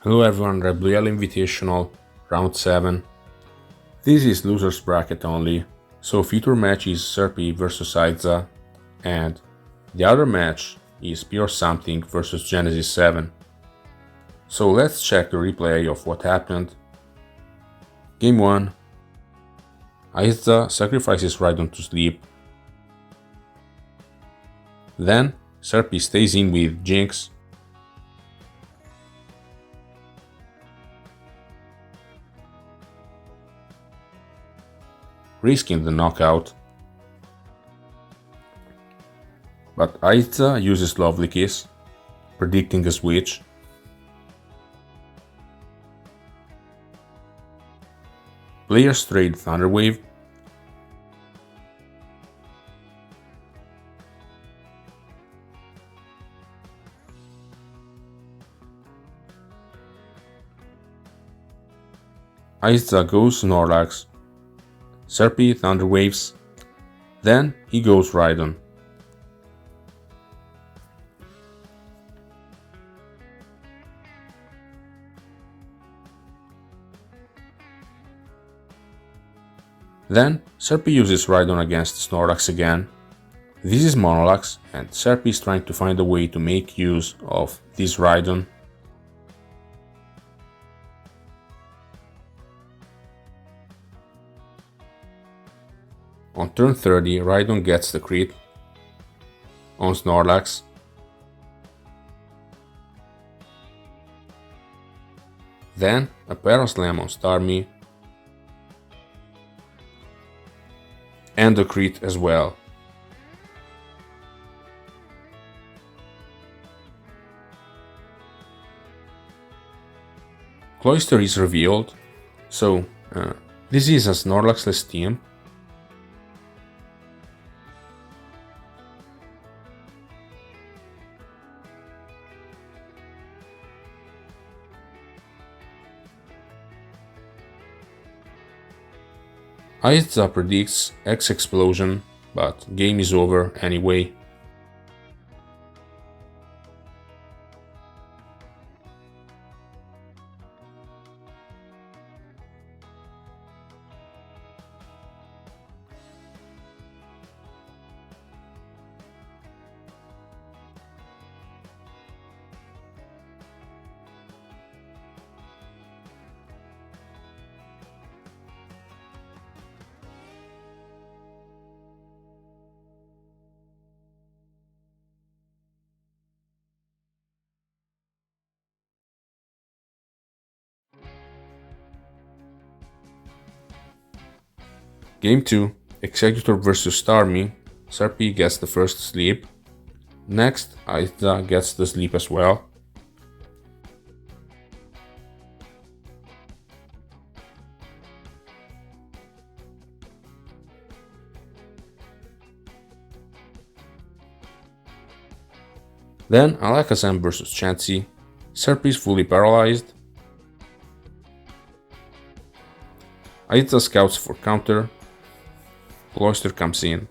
Hello everyone, RBY OU Invitational, round 7. This is losers bracket only, so feature match is Serpi vs Isza, and the other match is BeeOrSomething vs Genesis7. So let's check the replay of what happened. Game 1. Isza sacrifices Rhydon to sleep. Then Serpi stays in with Jinx. Risking the knockout. But Isza uses Lovely Kiss, predicting a switch. Players trade Thunder Wave. Isza goes Snorlax. Serpi Thunder Waves. Then he goes Rhydon. Then Serpi uses Rhydon against Snorlax again. This is Monolax, and Serpi is trying to find a way to make use of this Rhydon. On turn 30, Rhydon gets the crit on Snorlax. Then a Paraslam on Starmie. And a crit as well. Cloyster is revealed, so this is a Snorlax-less team. Isza predicts X Explosion, but game is over anyway. Game 2, Executor vs Starmie. Serpi gets the first sleep. Next, Isza gets the sleep as well. Then Alakazam vs Chansey. Serpi is fully paralyzed. Isza scouts for counter. Cloyster comes in.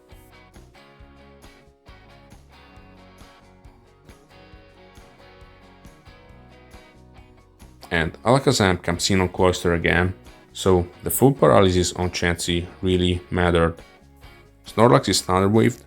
And Alakazam comes in on Cloyster again, so the full paralysis on Chansey really mattered. Snorlax is Thunder Waved.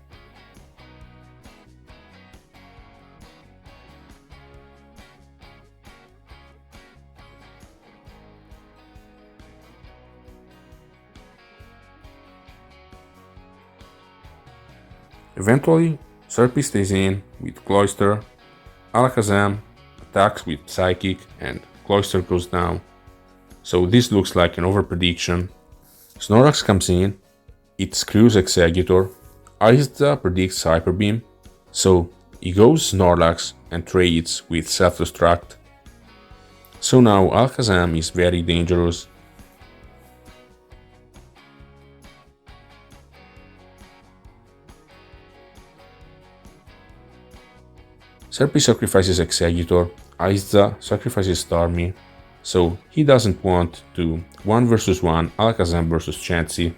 Eventually, Serpi stays in with Cloyster. Alakazam attacks with Psychic and Cloyster goes down. So this looks like an overprediction. Snorlax comes in, it screws Executor. Isza predicts Hyper Beam, so he goes Snorlax and trades with Self-Destruct. So now Alakazam is very dangerous. Serpi sacrifices Executor, Isza sacrifices Starmie, so he doesn't want to 1 vs 1 Alakazam vs Chansey.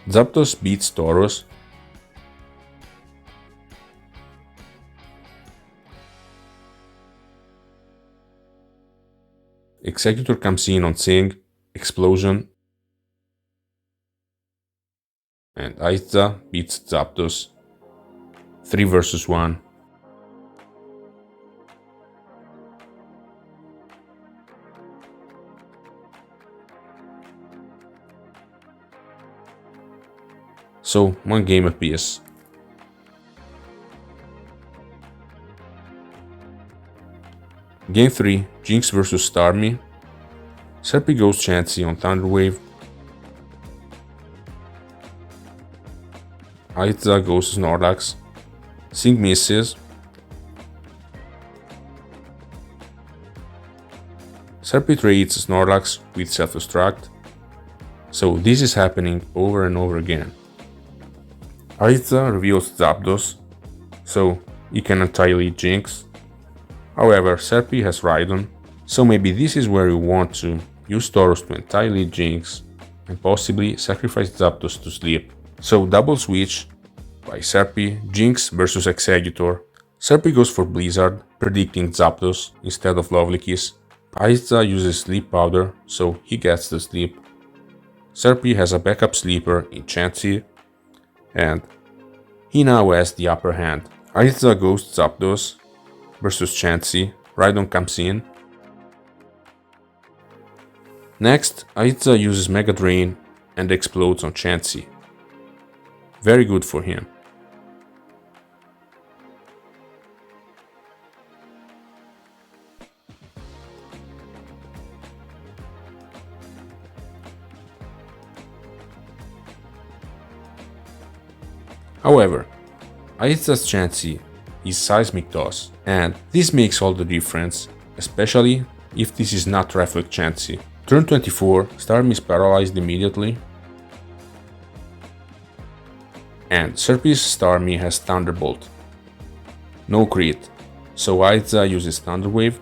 Zapdos beats Tauros. Executor comes in on Sing, Explosion, and Isza beats Zapdos 3 versus 1. So, one game apiece. Game 3, Jinx vs Starmie. Serpi goes Chansey on Thunder Wave. Isza goes Snorlax. Sing misses. Serpi trades Snorlax with Self-Destruct. So this is happening over and over again. Isza reveals Zapdos, so he can entirely Jinx. However, Serpi has Rhydon, so maybe this is where you want to use Tauros to entirely Jinx and possibly sacrifice Zapdos to sleep. So double switch by Serpi, Jinx versus Executor. Serpi goes for Blizzard, predicting Zapdos instead of Lovely Kiss. Isza uses Sleep Powder, so he gets the sleep. Serpi has a backup sleeper in Chansey, and he now has the upper hand. Isza goes Zapdos versus Chansey. Rhydon comes in. Next, Isza uses Mega Drain and explodes on Chansey. Very good for him. However, Isza's Chansey is Seismic Toss, and this makes all the difference, especially if this is not Reflect Chansey. Turn 24, Starmie is paralyzed immediately, and Serpi's Starmie has Thunderbolt. No crit, so Isza uses Thunder Wave.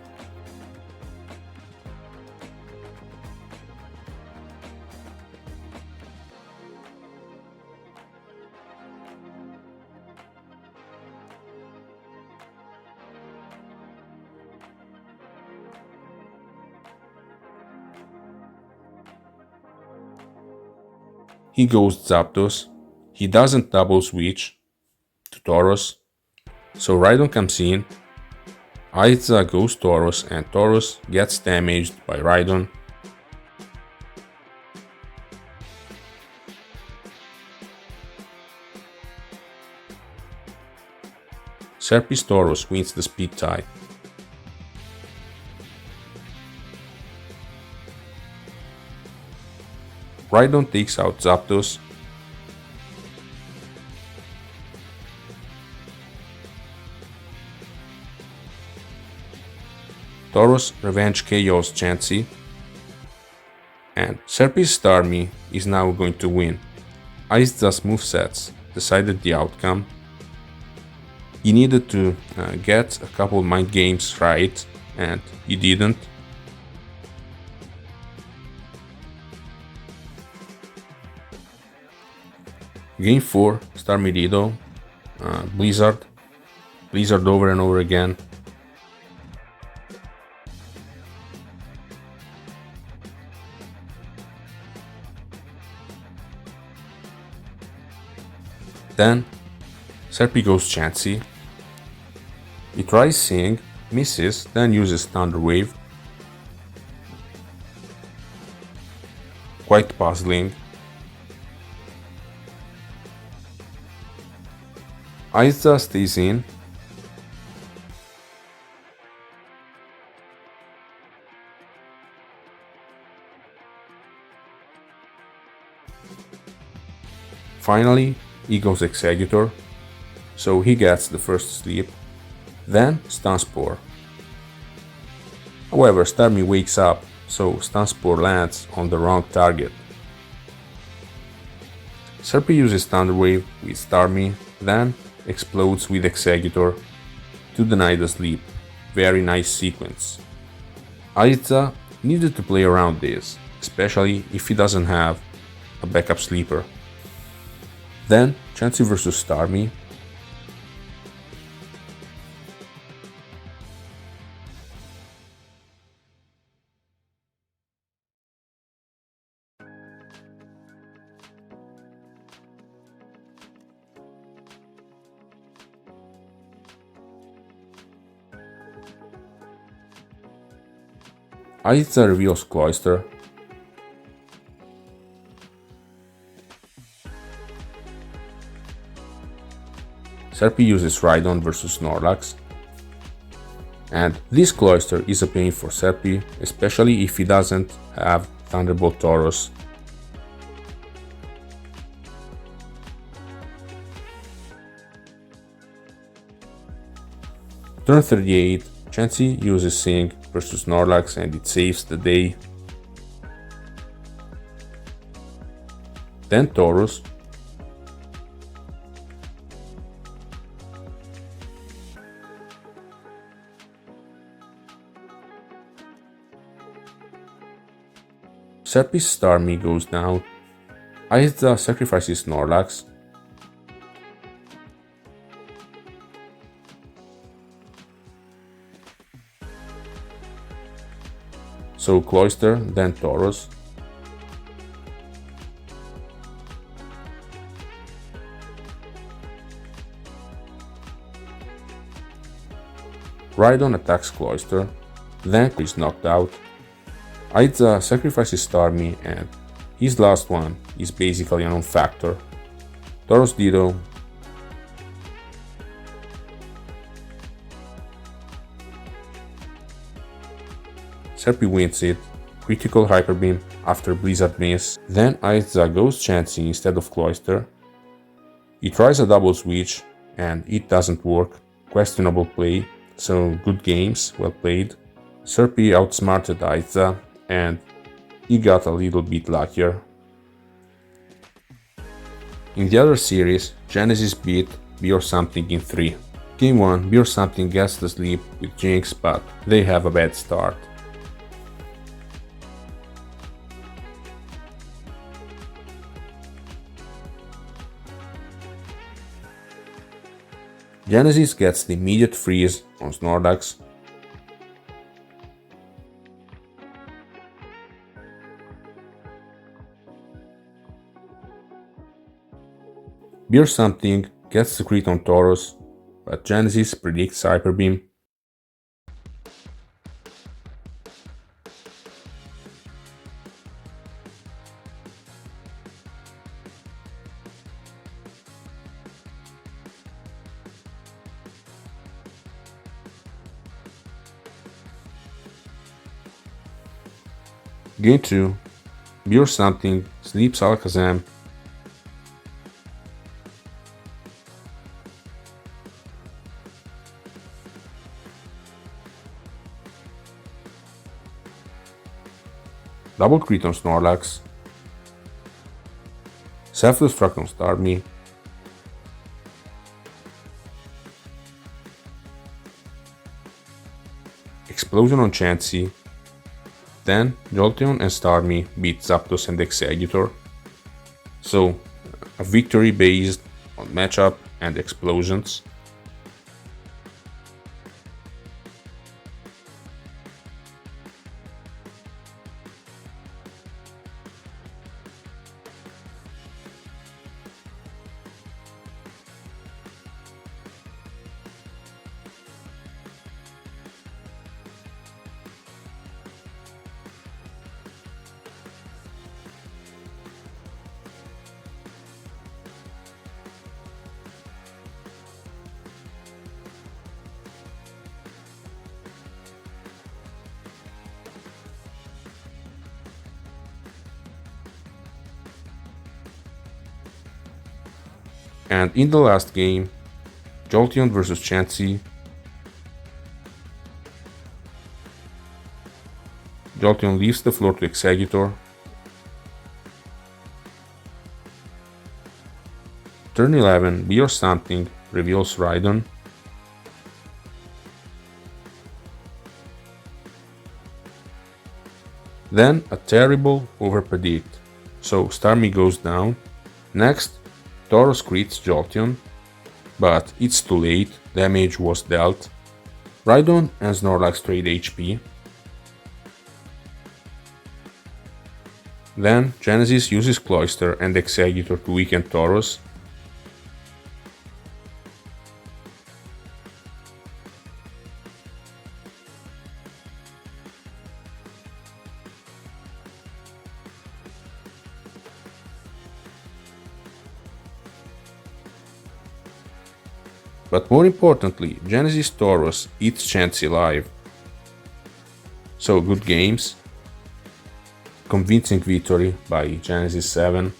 He goes Zapdos. He doesn't double switch to Tauros, so Rhydon comes in. Isza goes Tauros and Tauros gets damaged by Rhydon. Serpi's Tauros wins the speed tie. Rhydon takes out Zapdos. Tauros revenge KOs Chansey, and Serpi's Starmie is now going to win. Isza's movesets decided the outcome. He needed to get a couple mind games right, and he didn't. Game 4, Starmie Dido, Blizzard over and over again. Then Serpi goes Chansey. He tries Sing, misses, then uses Thunder Wave. Quite puzzling. Isza stays in. Finally, he goes Executor, so he gets the first sleep, then Stun Spore. However, Starmie wakes up, so Stun Spore lands on the wrong target. Serpi uses Thunder Wave with Starmie, then explodes with Executor to deny the sleep. Very nice sequence. Isza needed to play around this, especially if he doesn't have a backup sleeper. Then Chansey vs Starmie. Isza reveals Cloyster. Serpi uses Rhydon versus Snorlax. And this Cloyster is a pain for Serpi, especially if he doesn't have Thunderbolt Tauros. Turn 38, Chansey uses Sing versus Snorlax and it saves the day. Then Tauros. Serpi's Starmie goes down. Isza sacrifices Snorlax. So Cloyster, then Tauros. Rhydon attacks Cloyster, then is knocked out. Isza sacrifices Starmie and his last one is basically a non-factor. Tauros Ditto. Serpi wins it, critical Hyper Beam after Blizzard miss. Then Isza goes Chansey instead of Cloyster. He tries a double switch and it doesn't work. Questionable play, so good games, well played. Serpi outsmarted Isza and he got a little bit luckier. In the other series, Genesis beat BeeOrSomething in 3. Game 1, BeeOrSomething gets the sleep with Jinx, but they have a bad start. Genesis gets the immediate freeze on Snorlax. BeeOrSomething gets the crit on Tauros, but Genesis predicts Hyper Beam. Game 2, BeeOrSomething sleeps Alakazam. Double crit on Snorlax. Self-destruct on Starmie. Explosion on Chansey. Then Jolteon and Starmie beat Zapdos and Exeggutor. So, a victory based on matchup and explosions. And in the last game, Jolteon versus Chansey. Jolteon leaves the floor to Exeggutor. Turn 11, BeeOrSomething reveals Rhydon. Then a terrible overpredict, so Starmie goes down. Next, Tauros crits Jolteon, but it's too late, damage was dealt. Rhydon and Snorlax trade HP. Then Genesis uses Cloyster and Exeggutor to weaken Tauros. But more importantly, Genesis taught us its chance live. So good games, convincing victory by Genesis7.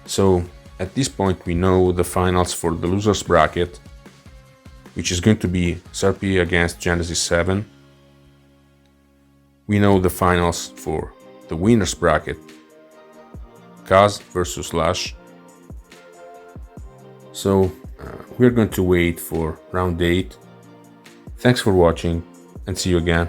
So at this point we know the finals for the losers bracket, which is going to be Serpi against Genesis7. We know the finals for the winners bracket, Kaz versus Lash. So we're going to wait for round 8. Thanks for watching and see you again.